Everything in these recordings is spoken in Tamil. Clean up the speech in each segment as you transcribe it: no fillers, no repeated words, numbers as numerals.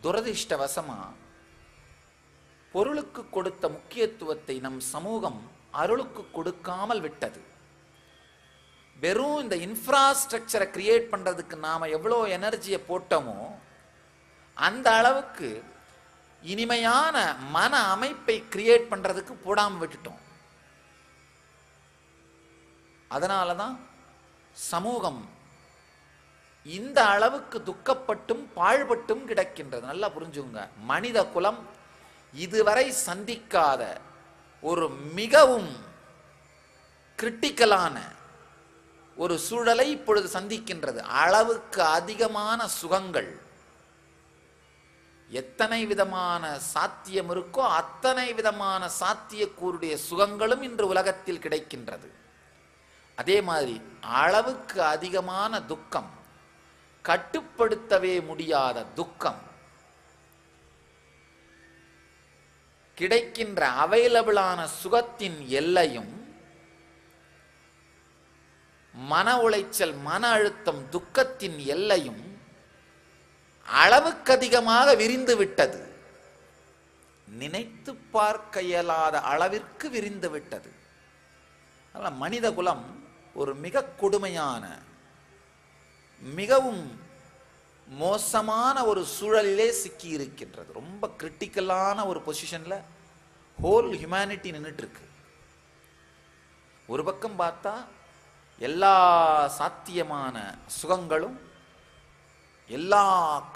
துரதிர்ஷ்டவசமா பொருளுக்கு கொடுத்த முக்கியத்துவத்தை நம் சமூகம் அருளுக்கு கொடுக்காமல் விட்டது. வெறும் இந்த இன்ஃப்ராஸ்ட்ரக்சரை கிரியேட் பண்றதுக்கு நாம எவ்வளோ எனர்ஜியை போட்டோமோ அந்த அளவுக்கு இனிமையான மன அமைப்பை கிரியேட் பண்றதுக்கு போடாம விட்டுட்டோம். அதனாலதான் சமூகம் இந்த அளவுக்கு துக்கப்பட்டும் பாழ்பட்டும் கிடக்கின்றது. நல்லா புரிஞ்சுங்க. மனித குலம் இதுவரை சந்திக்காத ஒரு மிகவும் கிரிட்டிக்கலான ஒரு சூழலை இப்பொழுது சந்திக்கின்றது. அளவுக்கு அதிகமான சுகங்கள், எத்தனை விதமான சாத்தியம் இருக்கோ அத்தனை விதமான சாத்தியக்கூறுடைய சுகங்களும் இன்று உலகத்தில் கிடைக்கின்றது. அதே மாதிரி அளவுக்கு அதிகமான துக்கம், கட்டுப்படுத்தவே முடியாத துக்கம், கிடைக்கின்ற அவைலபிளான சுகத்தின் எல்லையும் மன உளைச்சல், மன அழுத்தம், துக்கத்தின் எல்லையும் அளவுக்கு அதிகமாக விரிந்து விட்டது. நினைத்து பார்க்க இயலாத அளவிற்கு விரிந்து விட்டது. மனித குலம் ஒரு மிக கொடுமையான, மிகவும் மோசமான ஒரு சூழலிலே சிக்கி இருக்கின்றது. ரொம்ப கிரிட்டிக்கலான ஒரு பொசிஷன்ல ஹோல் ஹியூமனிட்டி நின்றுட்டு இருக்கு. ஒரு பக்கம் பார்த்தா எல்லா சாத்தியமான சுகங்களும், எல்லா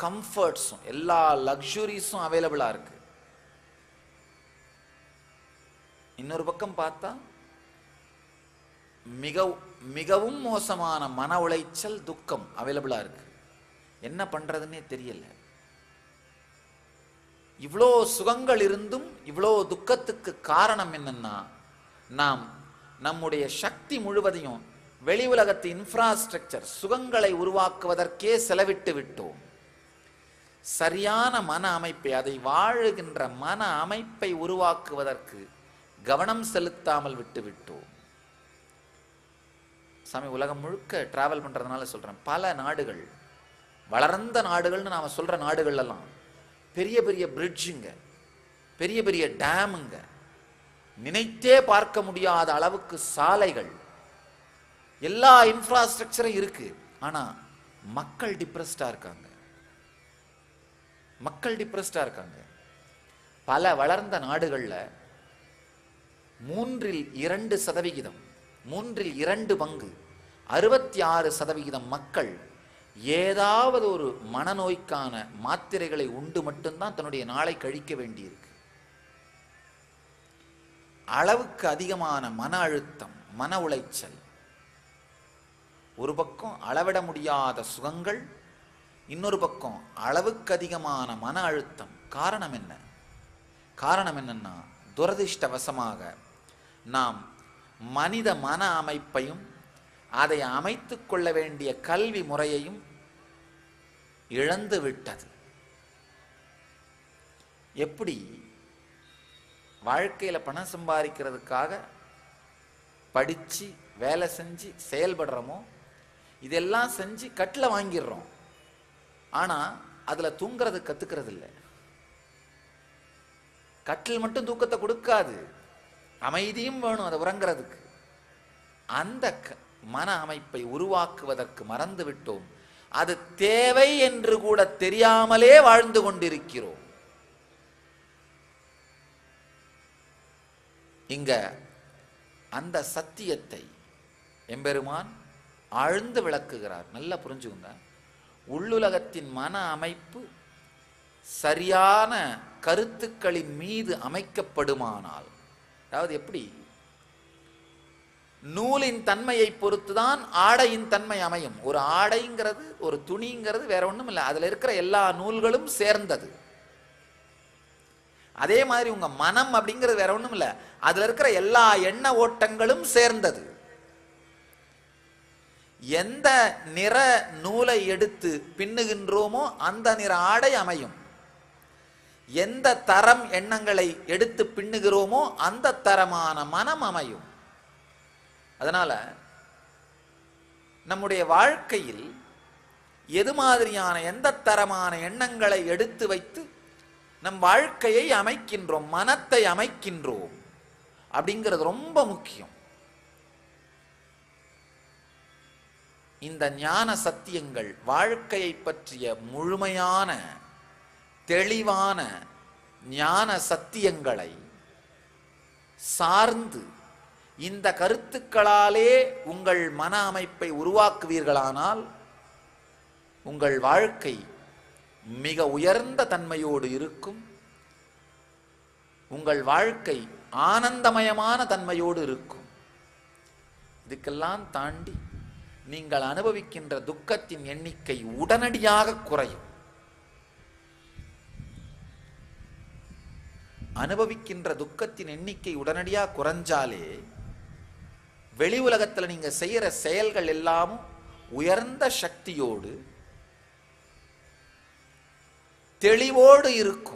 கம்ஃபர்ட்ஸும், எல்லா லக்ஸுரிஸும் அவைலபிளா இருக்கு. இன்னொரு பக்கம் பார்த்தா மிகவும் மோசமான மன உளைச்சல், துக்கம் அவைலபிளா இருக்கு. என்ன பண்றதுன்னே தெரியல. இவ்வளோ சுகங்கள் இருந்தும் இவ்வளோ துக்கத்துக்கு காரணம் என்னன்னா, நாம் நம்முடைய சக்தி முழுவதையும் வெளி உலகத்து இன்ஃப்ராஸ்ட்ரக்சர், சுகங்களை உருவாக்குவதற்கே செலவிட்டு விட்டோம். சரியான மன அமைப்பை, அதை வாழுகின்ற மன அமைப்பை உருவாக்குவதற்கு கவனம் செலுத்தாமல் விட்டு விட்டோம். சாமி, உலகம் முழுக்க டிராவல் பண்றதுனால சொல்றேன். பல நாடுகள், வளர்ந்த நாடுகள்னு நாம சொல்ற நாடுகள் எல்லாம் பெரிய பெரிய பிரிட்ஜுங்க, பெரிய பெரிய டேமுங்க, நினைத்தே பார்க்க முடியாத அளவுக்கு சாலைகள், எல்லா இன்ஃப்ராஸ்ட்ரக்சரும் இருக்கு. ஆனா மக்கள் டிப்ரெஸ்டா இருக்காங்க. மக்கள் டிப்ரெஸ்டா இருக்காங்க. பல வளர்ந்த நாடுகள்ல 2% 3/2 66% மக்கள் ஏதாவது ஒரு மனநோய்க்கான மாத்திரைகளை உண்டு மட்டும்தான் தன்னுடைய நாளை கழிக்க வேண்டியிருக்கு. அளவுக்கு அதிகமான மன அழுத்தம், மன உளைச்சல், ஒரு பக்கம் அளவிட முடியாத சுகங்கள், இன்னொரு பக்கம் அளவுக்கு அதிகமான மன அழுத்தம். காரணம் என்ன? காரணம் என்னன்னா, துரதிர்ஷ்டவசமாக நாம் மனித மன அமைப்பையும் அதை அமைத்துக் கொள்ள வேண்டிய கல்வி முறையையும் இழந்து விட்டது. எப்படி வாழ்க்கையில பணம் சம்பாதிக்கிறதுக்காக படிச்சு வேலை செஞ்சு செயல்படுறோமோ, இதெல்லாம் செஞ்சு கட்டில வாங்கிடுறோம். ஆனா அதுல தூங்குறது கத்துக்கிறது இல்லை. கட்டில் மட்டும் தூக்கத்தை கொடுக்காது, அமைதியும் வேணும் அதை உறங்குறதுக்கு. அந்த மன அமைப்பை உருவாக்குவதற்கு மறந்து விட்டோம். அது தேவை என்று கூட தெரியாமலே வாழ்ந்து கொண்டிருக்கிறோம். இங்க அந்த சத்தியத்தை எம்பெருமான் ஆழ்ந்து விளக்குகிறார். நல்லா புரிஞ்சுங்க. உள்ளுலகத்தின் மன அமைப்பு சரியான கருத்துக்களின் மீது அமைக்கப்படுமானால், அதாவது எப்படி நூலின் தன்மையை பொறுத்துதான் ஆடையின் தன்மை அமையும். ஒரு ஆடைங்கிறது, ஒரு துணிங்கிறது வேற ஒண்ணும் இல்லை, அதுல இருக்கிற எல்லா நூல்களும் சேர்ந்தது. அதே மாதிரி உங்க மனம் அப்படிங்கிறது வேற ஒண்ணும் இல்லை, அதுல இருக்கிற எல்லா எண்ண ஓட்டங்களும் சேர்ந்தது. எந்த நிற நூலை எடுத்து பின்னுகின்றோமோ அந்த நிற ஆடை அமையும். எந்த தரம் எண்ணங்களை எடுத்து பின்னுகிறோமோ அந்த தரமான மனம் அமையும். அதனால நம்முடைய வாழ்க்கையில் எது மாதிரியான எந்த தரமான எண்ணங்களை எடுத்து வைத்து நம் வாழ்க்கையை அமைக்கின்றோம், மனத்தை அமைக்கின்றோம் அப்படிங்கிறது ரொம்ப முக்கியம். இந்த ஞான சத்தியங்கள், வாழ்க்கையை பற்றிய முழுமையான தெளிவான ஞான சத்தியங்களை சார்ந்து இந்த கருத்துக்களாலே உங்கள் மன அமைப்பை உருவாக்குவீர்களானால் உங்கள் வாழ்க்கை மிக உயர்ந்த தன்மையோடு இருக்கும். உங்கள் வாழ்க்கை ஆனந்தமயமான தன்மையோடு இருக்கும். இதுக்கெல்லாம் தாண்டி நீங்கள் அனுபவிக்கின்ற துக்கத்தின் எண்ணிக்கை உடனடியாக குறையும். அனுபவிக்கின்ற துக்கத்தின் எண்ணிக்கை உடனடியாக குறைஞ்சாலே வெளி உலகத்தில் நீங்க செய்யற செயல்கள் எல்லாமும் உயர்ந்த சக்தியோடு தெளிவோடு இருக்கும்.